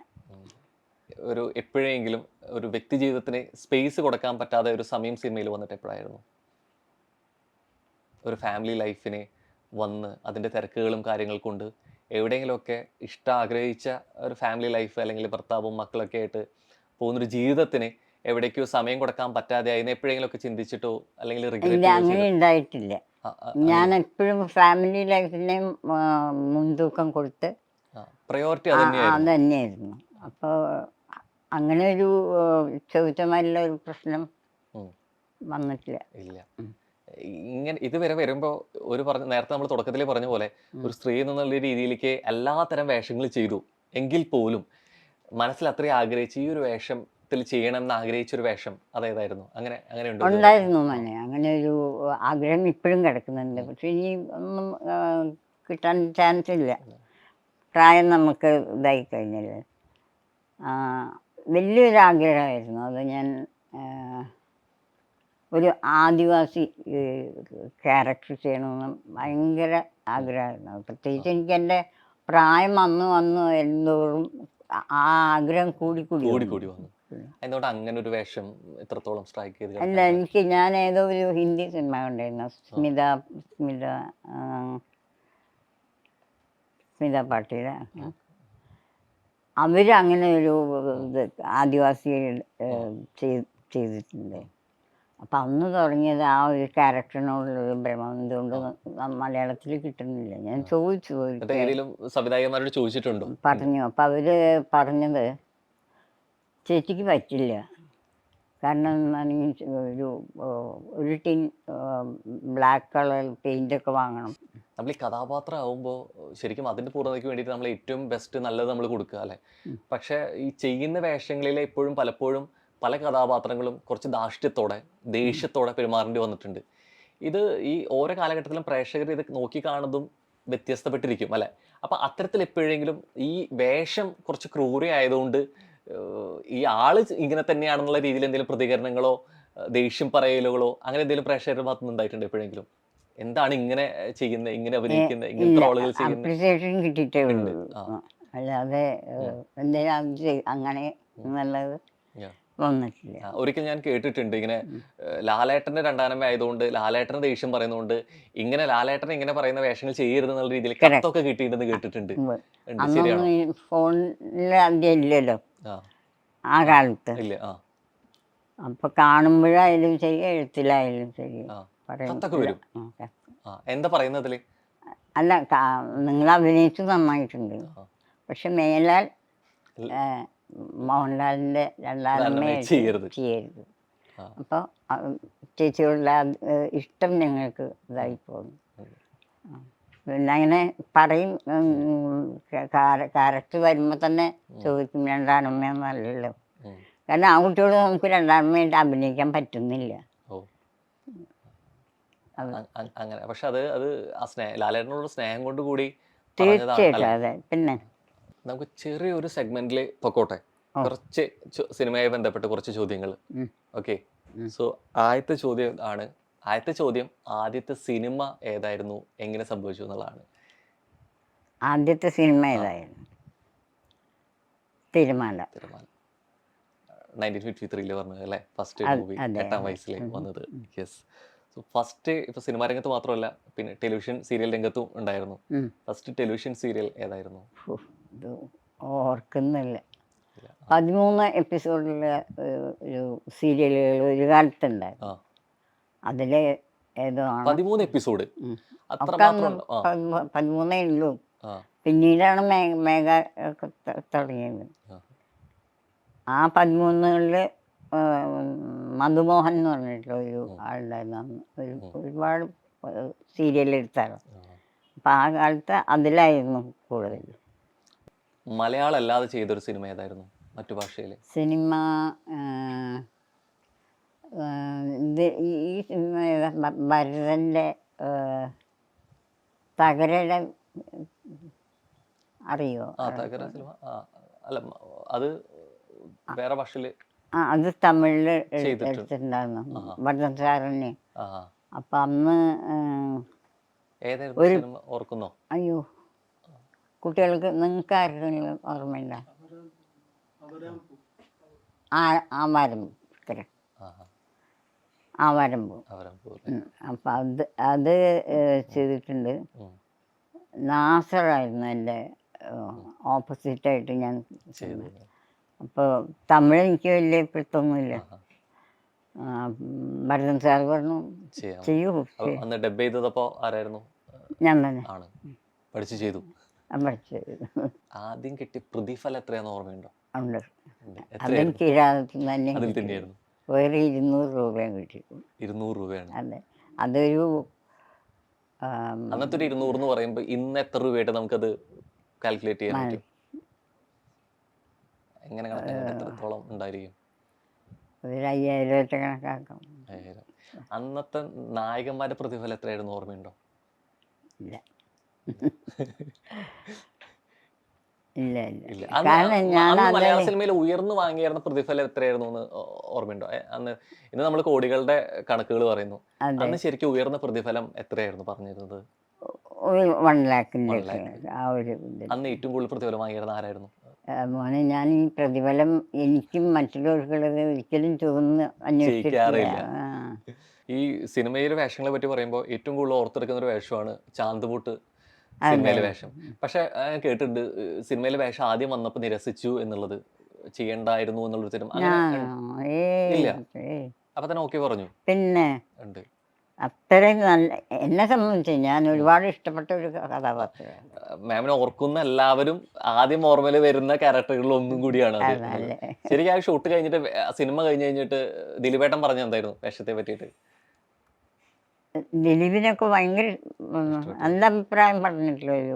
ഒരു എപ്പോഴെങ്കിലും ഒരു വ്യക്തി ജീവിതത്തിന് സ്പേസ് കൊടുക്കാൻ പറ്റാതെ ഒരു സമയം സിനിമയിൽ വന്നിട്ട് എപ്പോഴായിരുന്നു? ഒരു ഫാമിലി ലൈഫിനെ വന്ന് അതിൻ്റെ തിരക്കുകളും കാര്യങ്ങൾ കൊണ്ട് എവിടെയെങ്കിലുമൊക്കെ ആഗ്രഹിച്ച ഒരു ഫാമിലി ലൈഫ് അല്ലെങ്കിൽ ഭർത്താവും മക്കളൊക്കെ ആയിട്ട് പോകുന്നൊരു ജീവിതത്തിന് എവിടേക്കോ സമയം കൊടുക്കാൻ പറ്റാതെ അതിനെ എപ്പോഴെങ്കിലുമൊക്കെ ചിന്തിച്ചിട്ടോ അല്ലെങ്കിൽ
ഇല്ല,
റിഗ്രറ്റ്
അങ്ങനെ ഉണ്ടായിട്ടില്ല. ഞാൻ എപ്പോഴും ഫാമിലി ലൈഫിനെ മുൻതൂക്കം കൊടുത്ത്
പ്രയോറിറ്റി
അത്
അത്
തന്നെയായിരുന്നു. അപ്പോൾ അങ്ങനെ ഒരു ചോദിച്ചമാരിലുള്ള ഒരു പ്രശ്നം വന്നിട്ടില്ല.
ഇല്ല. ഇങ്ങനെ ഇതുവരെ വരുമ്പോൾ ഒരു നേരത്തെ നമ്മൾ തുടക്കത്തിൽ പറഞ്ഞ പോലെ ഒരു സ്ത്രീ എന്നുള്ള രീതിയിലേക്ക് എല്ലാത്തരം വേഷങ്ങൾ ചെയ്തു എങ്കിൽ പോലും മനസ്സിൽ അത്രയും ആഗ്രഹിച്ച് ഈ ഒരു വേഷത്തിൽ ചെയ്യണം എന്ന് ആഗ്രഹിച്ചൊരു വേഷം അതേതായിരുന്നു? അങ്ങനെ അങ്ങനെ
ഉണ്ടായിരുന്നു മോനെ, അങ്ങനെ ഒരു ആഗ്രഹം ഇപ്പോഴും കിടക്കുന്നുണ്ട്. പക്ഷെ ഇനി ഒന്നും കിട്ടാൻ ചാൻസ് ഇല്ല. പ്രായം നമുക്ക് ഇതായി കഴിഞ്ഞില്ല. വലിയൊരു ആഗ്രഹമായിരുന്നു അത്. ഞാൻ ഒരു ആദിവാസി ക്യാരക്ടർ ചെയ്യണമെന്ന് ഭയങ്കര ആഗ്രഹമായിരുന്നു. പ്രത്യേകിച്ച് എനിക്ക് എൻ്റെ പ്രായം വന്നു എന്തോറും ആ ആഗ്രഹം കൂടി
വന്നു. എന്തുകൊണ്ട് അങ്ങനെ ഒരു വേഷം ഇത്രത്തോളം സ്ട്രൈക്ക് ചെയ്ത്?
അല്ല, ഞാൻ ഏതോ ഒരു ഹിന്ദി സിനിമ കണ്ടായിരുന്നു, സ്മിത പാട്ടീൽ. അവരങ്ങനെ ഒരു ഇത് ആദിവാസി ചെയ്തിട്ടുണ്ട്. അപ്പം അന്ന് തുടങ്ങിയത് ആ ഒരു ക്യാരക്ടറിനോടുള്ളൊരു ഭ്രമം. എന്തുകൊണ്ട് മലയാളത്തിൽ കിട്ടുന്നില്ല? ഞാൻ ചോദിച്ചു,
സംവിധായകന്മാരോട് ചോദിച്ചിട്ടുണ്ടോ?
പറഞ്ഞു. അപ്പം അവർ പറഞ്ഞത് ചേച്ചിക്ക് പറ്റില്ല, കാരണം ഒരു ടിൻ ബ്ലാക്ക് കളർ പെയിൻ്റൊക്കെ വാങ്ങണം.
നമ്മൾ ഈ കഥാപാത്രം ആവുമ്പോൾ ശരിക്കും അതിൻ്റെ പൂർണ്ണതയ്ക്ക് വേണ്ടിയിട്ട് നമ്മൾ ഏറ്റവും ബെസ്റ്റ് നല്ലത് നമ്മൾ കൊടുക്കുക അല്ലേ? പക്ഷേ ഈ ചെയ്യുന്ന വേഷങ്ങളിൽ എപ്പോഴും പലപ്പോഴും പല കഥാപാത്രങ്ങളും കുറച്ച് ധാർഷ്ട്യത്തോടെ ദേഷ്യത്തോടെ പെരുമാറേണ്ടി വന്നിട്ടുണ്ട്. ഇത് ഈ ഓരോ കാലഘട്ടത്തിലും പ്രേക്ഷകർ ഇത് നോക്കിക്കാണുന്നതും വ്യത്യസ്തപ്പെട്ടിരിക്കും അല്ലേ? അപ്പം അത്തരത്തിൽ എപ്പോഴെങ്കിലും ഈ വേഷം കുറച്ച് ക്രൂരയായതുകൊണ്ട് ഈ ആള് ഇങ്ങനെ തന്നെയാണെന്നുള്ള രീതിയിൽ എന്തെങ്കിലും പ്രതികരണങ്ങളോ ദേഷ്യം പറയലുകളോ അങ്ങനെ എന്തെങ്കിലും പ്രേക്ഷകരുടെ ഭാഗത്തുനിന്ന് ഉണ്ടായിട്ടുണ്ട് എപ്പോഴെങ്കിലും? എന്താണ് ഇങ്ങനെ ചെയ്യുന്നത്, ഇങ്ങനെ അഭിനയിക്കുന്നത്, ഇങ്ങനത്തെ ആളുകൾ ചെയ്യുന്നത്?
അപ്രിസിയേഷൻ കിട്ടിയിട്ടേ ഉള്ളൂ, അല്ലാതെ എന്തെങ്കിലും അങ്ങനെ നല്ലത് വന്നിട്ടില്ല.
ഒരിക്കൽ ഞാൻ കേട്ടിട്ടുണ്ട് ഇങ്ങനെ ലാലേട്ടന്റെ രണ്ടാനമ്മ ആയതുകൊണ്ട് ലാലേട്ടന് ദേഷ്യം പറയുന്നതുകൊണ്ട് ഇങ്ങനെ ലാലേട്ടനെ ഇങ്ങനെ പറയുന്ന വേഷങ്ങൾ ചെയ്യരുത് എന്നുള്ള രീതിയിൽ കത്തൊക്കെ കിട്ടിയിട്ടുണ്ടെന്ന് കേട്ടിട്ടുണ്ട്.
അന്നൊന്നും ഫോണിൽ അധികം ഇല്ലല്ലോ ആ കാലത്ത്. അപ്പൊ കാണുമ്പോഴായാലും ശരി, എഴുത്തിലായാലും ശരി
എന്താ പറയുന്നതില്?
അല്ല, നിങ്ങൾ അഭിനയിച്ചു നന്നായിട്ടുണ്ട്, പക്ഷെ മേലാൽ മോഹൻലാലിന്റെ രണ്ടാമേ ചെയ്യരുത്. അപ്പോൾ ചേച്ചിയോടുള്ള ഇഷ്ടം ഞങ്ങൾക്ക് ഇതായി പോകുന്നു. പിന്നെ അങ്ങനെ പറയും. ക്യാരക്ടർ വരുമ്പോൾ തന്നെ ചോദിക്കും രണ്ടാനമ്മയൊന്നല്ലല്ലോ, കാരണം ആ കുട്ടിയോട് നമുക്ക് രണ്ടാനമ്മയായിട്ട് അഭിനയിക്കാൻ പറ്റുന്നില്ല.
അങ്ങനെ പക്ഷെ അത് ലാലേട്ടനോട് സ്നേഹം കൊണ്ട് കൂടി
തീർച്ചയായിട്ടും. അതെ, പിന്നെ
നമുക്ക് ചെറിയൊരു സെഗ്മെന്റിൽ പൊക്കോട്ടെ. കുറച്ച് സിനിമയുമായി ബന്ധപ്പെട്ട് കുറച്ച് ചോദ്യങ്ങൾ.
ഉം.
ഓക്കെ,
ഉം.
സോ ആദ്യത്തെ ചോദ്യം ആദ്യത്തെ സിനിമ ഏതായിരുന്നു, എങ്ങനെ സംഭവിച്ചു എന്നുള്ളതാണ്.
ആദ്യത്തെ സിനിമ ഏതായിരുന്നു? തിരമാല.
1953 പറഞ്ഞത് അല്ലേ, ഫസ്റ്റ്
അത്
മൂവി,
അതെ
8ാം
അതെ.
വയസ്സിൽ വന്നത്. യെസ്. സോ ഫസ്റ്റ് ഇപ്പോൾ സിനിമാ രംഗത്ത് മാത്രമല്ല, പിന്നെ ടെലിവിഷൻ സീരിയൽ രംഗത്തും ഉണ്ടായിരുന്നു.
ഉം.
ഫസ്റ്റ് ടെലിവിഷൻ സീരിയൽ ഏതായിരുന്നു?
ഫു, ഇത് ഓർക്കുന്നില്ല.
ഇല്ല.
13 എപ്പിസോഡുള്ള ഒരു സീരിയലുകൾ ഒരു കാലത്തുണ്ടായിരുന്നു.
ആ,
അതിൽ ഏതോ ആണ്.
13 എപ്പിസോഡ്,
ഉം.
അത്ര
ഒക്കെ
മാത്രം
അന്ന്
ഉണ്ടോ? ആ
13 ഉള്ളൂ.
ആ
പിന്നീടാണ് മേഘ ഒക്കെ തുടങ്ങിയത്.
ആ.
ആ 13കളിൽ മധുമോഹൻ എന്ന് പറഞ്ഞിട്ടുള്ള ഒരു ആളുണ്ടായിരുന്നു. അന്ന് ഒരുപാട് സീരിയൽ എടുത്താണ്. അപ്പം ആ കാലത്ത് അതിലായിരുന്നു കൂടുതൽ.
മലയാളം അല്ലാതെ ചെയ്തൊരു സിനിമ ഏതായിരുന്നു, മറ്റു ഭാഷയിൽ?
സിനിമ ഇത് ഈ സിനിമ ഏതാ? ഭരതൻ്റെ തകരയുടെ അറിയോ?
ആ, തകര സിനിമ. ആ, അല്ല, അത് വേറെ ഭാഷയിൽ
അത് തമിഴിൽ
ചെയ്തിട്ടുണ്ട്.
എടുത്തിട്ടുണ്ടായിരുന്നു
ആഹാ.
ഭരതൻ സാറിനെ.
ആ,
അപ്പം അന്ന്
ഏതായിരുന്നു സിനിമ, ഓർക്കുന്നോ?
അയ്യോ, കുട്ടികൾക്ക് നിങ്ങൾക്ക് ആർക്കെങ്കിലും ഓർമ്മയില്ല? ആവാരമ്പ്.
ആഹാ.
ആവാരമ്പ്.
അവരമ്പൂല്ലേ.
അപ്പം അത് ചെയ്തിട്ടുണ്ട്. നാസറായിരുന്നു എൻ്റെ ഓപ്പോസിറ്റായിട്ട് ഞാൻ
ചെയ്തു.
അപ്പോൾ തമിഴ് എനിക്ക് വലിയ പിടുത്തൊന്നുമില്ല.
ആഹാ.
ഭരതൻ സാർ പറഞ്ഞു
ചെയ്യാം.
ചെയ്യൂ.
അപ്പൊ അന്ന് ഡബ് ചെയ്തപ്പോ ആരായിരുന്നു?
ഞാൻ തന്നെ
ആണ് പഠിച്ചു ചെയ്തു.
പഠിച്ചത്.
ആദ്യം കിട്ടിയ പ്രതിഫലം എത്രയാന്ന് ഓർമ്മയുണ്ടോ?
ഉണ്ട്.
ഉണ്ട്.
അതെനിക്ക്
എത്രയായിരുന്നു?
തന്നെ
അതിൽ
കിട്ടി.
തന്നെയായിരുന്നു.
വേറെ 200 രൂപയും കിട്ടി.
200 രൂപയാണ്.
അതെ, അതൊരു
അന്നത്തെ ഒരു 200 എന്ന് പറയുമ്പോൾ ഇന്ന് എത്ര രൂപയായിട്ട് നമുക്കത് കാൽക്കുലേറ്റ് ചെയ്യാൻ പറ്റും? എങ്ങനെ കണക്കാക്കാൻ എത്രത്തോളം ഉണ്ടായിരിക്കും?
ഒരു 5000 കണക്കാക്കാം.
5000. അന്നത്തെ നായകന്മാരുടെ പ്രതിഫലം എത്രയായിരുന്നു, ഓർമ്മയുണ്ടോ?
ഇല്ല ഇല്ല
ഇല്ല.
ഇല്ല.
അന്ന്
കാരണം ഞാൻ
അന്ന് മലയാള സിനിമയിൽ ഉയർന്നു വാങ്ങിയിരുന്ന പ്രതിഫലം എത്രയായിരുന്നു എന്ന് ഓർമ്മയുണ്ടോ? അന്ന് ഇന്ന് നമ്മൾ കോടികളുടെ കണക്കുകൾ പറയുന്നു.
അതെ,
അന്ന് ശരിക്കും ഉയർന്ന പ്രതിഫലം എത്രയായിരുന്നു പറഞ്ഞിരുന്നത്?
ഒരു 1 ലാഖിൻ്റെ
1 lakh.
ആ ഒരു ഇതിൽ.
അന്ന് ഏറ്റവും കൂടുതൽ പ്രതിഫലം വാങ്ങിയിരുന്ന ആരായിരുന്നു?
മോനെ, ഞാൻ ഈ പ്രതിഫലം എനിക്കും മറ്റുള്ളവർക്കുള്ളത് ഒരിക്കലും ചോദിച്ച് അന്വേഷിച്ചിട്ടില്ല.
ചെയ്യിക്കാറില്ല. ഈ സിനിമയിലെ വേഷങ്ങളെ പറ്റി പറയുമ്പോൾ ഏറ്റവും കൂടുതൽ ഓർത്തെടുക്കുന്ന ഒരു വേഷമാണ് ചാന്തുപൂട്ട് സിനിമയിലെ വേഷം. പക്ഷെ ഞാൻ കേട്ടിട്ടുണ്ട് സിനിമയിലെ വേഷം ആദ്യം വന്നപ്പോൾ നിരസിച്ചു എന്നുള്ളത്, ചെയ്യണ്ടായിരുന്നു എന്നുള്ളൊരു തരം ഇല്ല. അപ്പൊ തന്നെ ഓക്കെ പറഞ്ഞു.
പിന്നെ
ഉണ്ട്.
അത്രയും നല്ല, എന്നെ സംബന്ധിച്ച് ഞാൻ ഒരുപാട് ഇഷ്ടപ്പെട്ട ഒരു കഥാപാത്രമാണ്.
മാമിനെ ഓർക്കുന്ന എല്ലാവരും ആദ്യം ഓർമ്മയിൽ വരുന്ന ക്യാരക്ടറുകളിൽ ഒന്നും കൂടിയാണ് അത്.
അതല്ലേ.
ശരിക്കും ആ ഷൂട്ട് കഴിഞ്ഞിട്ട് സിനിമ കഴിഞ്ഞ് കഴിഞ്ഞിട്ട് ദിലീപേട്ടൻ പറഞ്ഞ എന്തായിരുന്നു വേഷത്തെ പറ്റിയിട്ട്?
ദിലീപിനൊക്കെ ഭയങ്കര നല്ല അഭിപ്രായം പറഞ്ഞിട്ടുള്ള ഒരു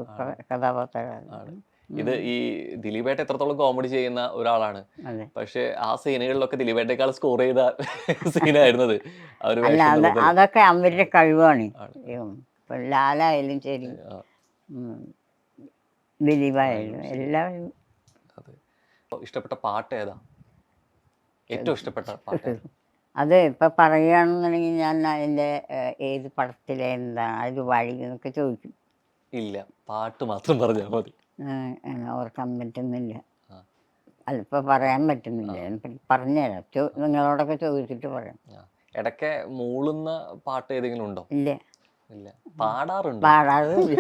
കഥാപാത്രമാണ്.
ഇത് ഈ ദിലീപേട്ട എത്രത്തോളം കോമഡി ചെയ്യുന്ന ഒരാളാണ്.
അതെ.
പക്ഷെ ആ സീനുകളിലൊക്കെ ദിലീപേട്ടേക്കാൾ സ്കോർ ചെയ്ത സീനായിരുന്നത്.
അല്ല, അതൊക്കെ അവരുടെ കഴിവാണ്. ഇപ്പം ലാലായാലും ശരി, ദിലീപായാലും എല്ലാവരും.
ഇഷ്ടപ്പെട്ട പാട്ട് ഏതാ? ഏറ്റവും ഇഷ്ടപ്പെട്ട പാട്ട്?
അത് ഇപ്പം പറയുകയാണെന്നുണ്ടെങ്കിൽ ഞാൻ അതിൻ്റെ ഏത് പടത്തിലെ എന്താ അത് വഴി എന്നൊക്കെ ചോദിക്കും.
ഇല്ല, പാട്ട് മാത്രം പറഞ്ഞാൽ മതി.
ഓർക്കാൻ പറ്റുന്നില്ല. അല്ല, ഇപ്പം പറയാൻ പറ്റുന്നില്ല. പറഞ്ഞുതരാം, നിങ്ങളോടൊക്കെ ചോദിച്ചിട്ട് പറയാം.
ഇടയ്ക്ക് മൂളുന്ന പാട്ട് ഏതെങ്കിലും ഉണ്ടോ?
ഇല്ല.
ഇല്ല. പാടാറുണ്ട്.
പാടാറില്ല.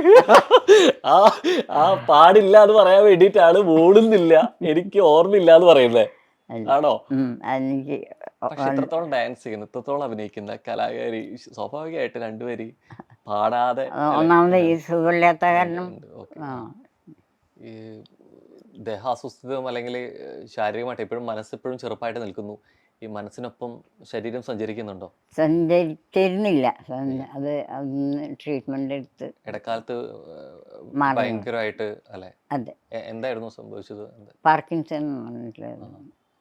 ആ പാടില്ല എന്ന് പറയാൻ വേണ്ടിയിട്ടാണ് മൂളുന്നില്ല, എനിക്ക് ഓർമ്മയില്ല എന്ന് പറയുന്നത്. ആണോ?
എനിക്ക്
പക്ഷെ എത്രത്തോളം ഡാൻസ് ചെയ്യുന്നു, എത്രത്തോളം അഭിനയിക്കുന്ന കലാകാരി സ്വാഭാവികമായിട്ട് രണ്ടുപേര് പാടാതെ.
ഒന്നാമത് ഈ സുഖമില്ലാത്ത കാരണം.
ഈ ദേഹാസ്വസ്ഥതയും അല്ലെങ്കിൽ ശാരീരികമായിട്ട് എപ്പോഴും മനസ്സെപ്പോഴും ചെറുപ്പമായിട്ട് നിൽക്കുന്നു. ഈ മനസ്സിനൊപ്പം ശരീരം സഞ്ചരിക്കുന്നുണ്ടോ?
സഞ്ചരിച്ചിരുന്നില്ല. അത് ട്രീറ്റ്മെന്റ് എടുത്ത്
ഇടക്കാലത്ത് ഭയങ്കരമായിട്ട് അല്ലേ?
അതെ.
എന്തായിരുന്നു സംഭവിച്ചത്?
പാർക്കിൻസൺ പറഞ്ഞിട്ടുള്ളത്.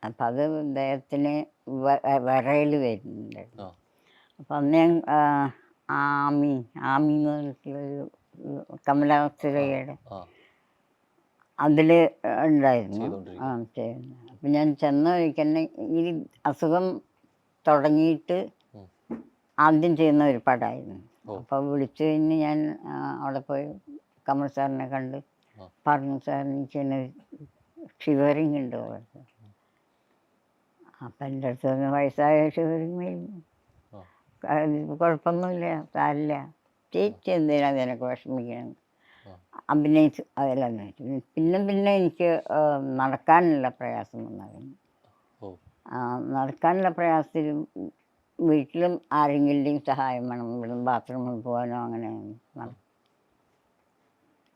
അപ്പം അത് അദ്ദേഹത്തിന് വിറയൽ വരുന്നുണ്ടായിരുന്നു. അപ്പം അന്ന് ഞാൻ ആമി എന്ന് പറഞ്ഞിട്ടുള്ളൊരു കമലാസുരയ്യയുടെ അതിൽ ഉണ്ടായിരുന്നു. ആ,
ചെയ്തുകൊണ്ടിരിക്കുന്നത്.
ചെയ്യുന്നു. അപ്പം ഞാൻ ചെന്ന വഴിക്ക് തന്നെ ഈ അസുഖം തുടങ്ങിയിട്ട്
ഉം.
ആദ്യം ചെയ്യുന്ന ഒരു പടമായിരുന്നു.
ഓ.
അപ്പോൾ വിളിച്ചു കഴിഞ്ഞ് ഞാൻ അവിടെ പോയി കമൽ സാറിനെ കണ്ട്
ആ.
പറഞ്ഞു, സാർ എനിക്ക് ഷിവറിങ് ഉണ്ട് പറഞ്ഞു. അപ്പം എൻ്റെ അടുത്ത് പറഞ്ഞ വയസ്സായ ഷിവറിങ് വരുന്നു,
ആ.
കുഴപ്പമൊന്നുമില്ല, സാരില്ല, ചേച്ചി എന്തിനാ നിനക്ക് വിഷമിക്കണം,
ആ.
അഭിനയിച്ച് അതെല്ലാം വെച്ചു. പിന്നെ എനിക്ക് നടക്കാനുള്ള പ്രയാസം വന്നതാണ്.
ഓ.
നടക്കാനുള്ള പ്രയാസത്തിലും വീട്ടിലും ആരെങ്കിലും സഹായം വേണം, ഇവിടെ ബാത്റൂമിൽ പോകാനോ അങ്ങനെ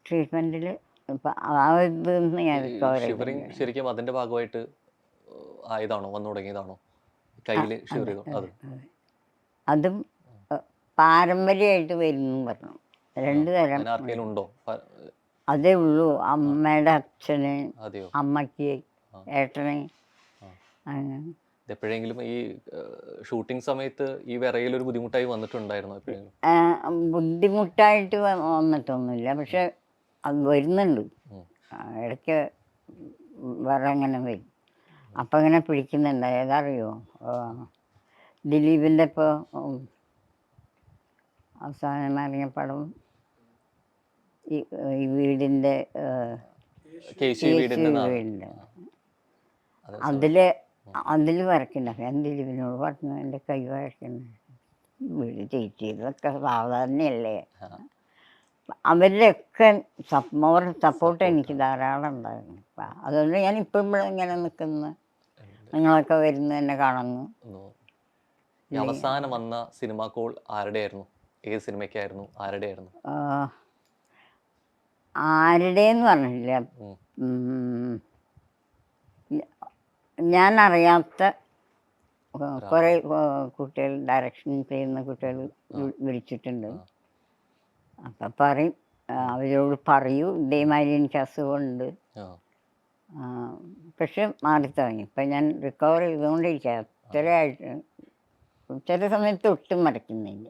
ട്രീറ്റ്മെൻറ്റിൽ ഇപ്പം ആ ഇതിൽ നിന്ന് ഞാൻ റിക്കവർ
ഷിവറിങ്
ചെയ്തു.
ശരിക്കും അതിന്റെ ഭാഗമായിട്ട് ആയതാണോ, വന്നു തുടങ്ങിയതാണോ, കയ്യിൽ ഷിവർ ചെയ്തോ? അത്
അതും പാരമ്പര്യമായിട്ട് വരുന്നു പറഞ്ഞു. രണ്ട് തരം
അങ്ങനെ ആർക്കെങ്കിലും ഉണ്ടോ?
അതേ ഉള്ളൂ. അമ്മയുടെ അച്ഛന്,
അതെയോ?
അമ്മയ്ക്ക്,
ആ.
ഏട്ടന്
ആ.
അങ്ങനെ.
എപ്പോഴെങ്കിലും ഈ ഷൂട്ടിംഗ് സമയത്ത് ഈ വിറയിലൊരു ബുദ്ധിമുട്ടായി വന്നിട്ടുണ്ടായിരുന്നോ എപ്പോഴെങ്കിലും?
ബുദ്ധിമുട്ടായിട്ട് വന്നിട്ടൊന്നുമില്ല, പക്ഷെ അത് വരുന്നുണ്ട്.
ഉം.
ഇടയ്ക്ക് വേറെ അങ്ങനെ വരും. അപ്പം ഇങ്ങനെ പിടിക്കുന്നുണ്ട്. ഏതറിയോ, ദിലീപിൻ്റെ ഇപ്പോൾ അവസാനം ഇറങ്ങിയ പടം ഈ വീടിൻ്റെ
കേശി വീടിന്റെ
വീടിൻ്റെ
അതെ.
അതിൽ വരയ്ക്കണ്ട. ഞാൻ ദിലീപിനോട് പറഞ്ഞു, എൻ്റെ കൈ വരയ്ക്കണ്ട, വീട് ചേച്ചിയതൊക്കെ സാധാരണയല്ലേ. അവരുടെയൊക്കെ സപ്പോർട്ട് എനിക്ക് ധാരാളം ഉണ്ടായിരുന്നു. അതുകൊണ്ട് ഞാൻ ഇപ്പം ഇവിടെ ഇങ്ങനെ നിൽക്കുന്നു, നിങ്ങളൊക്കെ വരുന്നു, എന്നെ കാണുന്നു.
ഈ അവസാനം വന്ന സിനിമ കോൾ ആരുടെ ആയിരുന്നു? ഏത് സിനിമയ്ക്കായിരുന്നു? ആരുടെ ആയിരുന്നു?
ആരുടെയെന്ന് പറഞ്ഞില്ല, ഞാൻ അറിയാത്ത കുറേ കുട്ടികൾ, ഡയറക്ഷൻ ചെയ്യുന്ന കുട്ടികൾ വിളിച്ചിട്ടുണ്ട്. അപ്പം പറയും, അവരോട് പറയൂ ഇതേമാതിരി എനിക്ക് അസുഖമുണ്ട്, പക്ഷെ മാറിത്തുടങ്ങി. ഇപ്പം ഞാൻ റിക്കവർ ചെയ്തുകൊണ്ടിരിക്കുക. അത്രയായിട്ട് ചില സമയത്ത് ഒട്ടും മടക്കുന്നില്ല.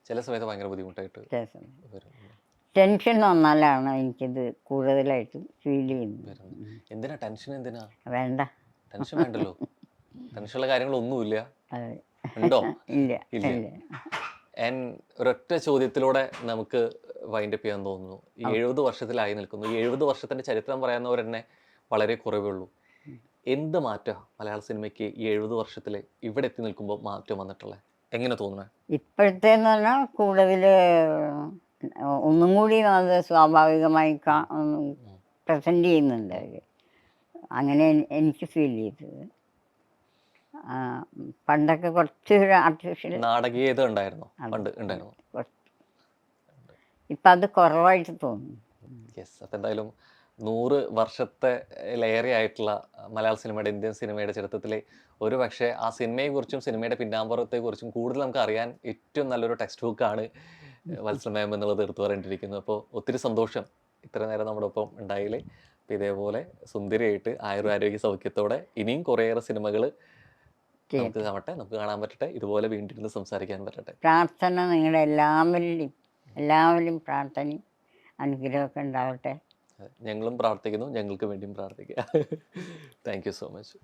ചില സമയത്ത് ഭയങ്കര ബുദ്ധിമുട്ടായിട്ട്
ചില സമയത്ത് ടെൻഷൻ വന്നാലാണ് എനിക്കിത് കൂടുതലായിട്ട് ഫീൽ ചെയ്യുന്നത്.
എന്തിനാ ടെൻഷൻ? എന്തിനാ?
വേണ്ട,
ടെൻഷൻ വേണ്ടല്ലോ. ടെൻഷനുള്ള കാര്യങ്ങളൊന്നുമില്ല.
ഉണ്ടോ? ഇല്ല.
ഒരൊറ്റ ചോദ്യത്തിലൂടെ നമുക്ക് വൈൻഡപ്പ് ചെയ്യാൻ തോന്നുന്നു. ഈ 70 വർഷത്തിലായി നിൽക്കുന്നു. ഈ 70 വർഷത്തിന്റെ ചരിത്രം പറയുന്നവർ തന്നെ വളരെ കുറവേ ഉള്ളൂ. എന്ത് മാറ്റം മലയാള സിനിമയ്ക്ക് ഈ 70 വർഷത്തിൽ ഇവിടെ എത്തി നിൽക്കുമ്പോൾ മാറ്റം വന്നിട്ടുള്ളത്? എങ്ങനെ തോന്നുന്നത്?
ഇപ്പോഴത്തേന്ന് പറഞ്ഞാൽ കൂടുതൽ ഒന്നും കൂടി അത് സ്വാഭാവികമായി പ്രസൻറ്റ് ചെയ്യുന്നുണ്ട് അവർ. അങ്ങനെ എനിക്ക് ഫീൽ ചെയ്തത്. പണ്ടൊക്കെ കുറച്ച് ആർട്ടിഫിഷ്യൽ
നാടകീയത ഉണ്ടായിരുന്നു, പണ്ട് ഉണ്ടായിരുന്നു.
ഇപ്പം അത് കുറവായിട്ട് തോന്നുന്നു.
യെസ്. അപ്പം എന്തായാലും 100 വർഷത്തിലേറെ ആയിട്ടുള്ള മലയാള സിനിമയുടെ, ഇന്ത്യൻ സിനിമയുടെ ചരിത്രത്തിലെ ഒരു പക്ഷേ ആ സിനിമയെക്കുറിച്ചും സിനിമയുടെ പിന്നാമ്പുറത്തെക്കുറിച്ചും കൂടുതൽ നമുക്ക് അറിയാൻ ഏറ്റവും നല്ലൊരു ടെക്സ്റ്റ് ബുക്കാണ് വത്സല മാം എന്നുള്ളത് എടുത്തു പറയേണ്ടിയിരിക്കുന്നു. അപ്പോൾ ഒത്തിരി സന്തോഷം ഇത്ര നേരം നമ്മുടെ ഒപ്പം ഉണ്ടായില്ലേ. അപ്പോൾ ഇതേപോലെ സുന്ദരിയായിട്ട് ആയുരാരോഗ്യ സൗഖ്യത്തോടെ ഇനിയും കുറേയേറെ സിനിമകൾ നമുക്ക് നമുക്ക് കാണാൻ പറ്റട്ടെ. ഇതുപോലെ വീണ്ടിരുന്ന് സംസാരിക്കാൻ പറ്റട്ടെ.
പ്രാർത്ഥന നിങ്ങളുടെ എല്ലാവരും പ്രാർത്ഥനയും അനുഗ്രഹമൊക്കെ ഉണ്ടാവട്ടെ.
ഞങ്ങളും പ്രാർത്ഥിക്കുന്നു, ഞങ്ങൾക്ക് വേണ്ടിയും പ്രാർത്ഥിക്കുക. Thank you so much.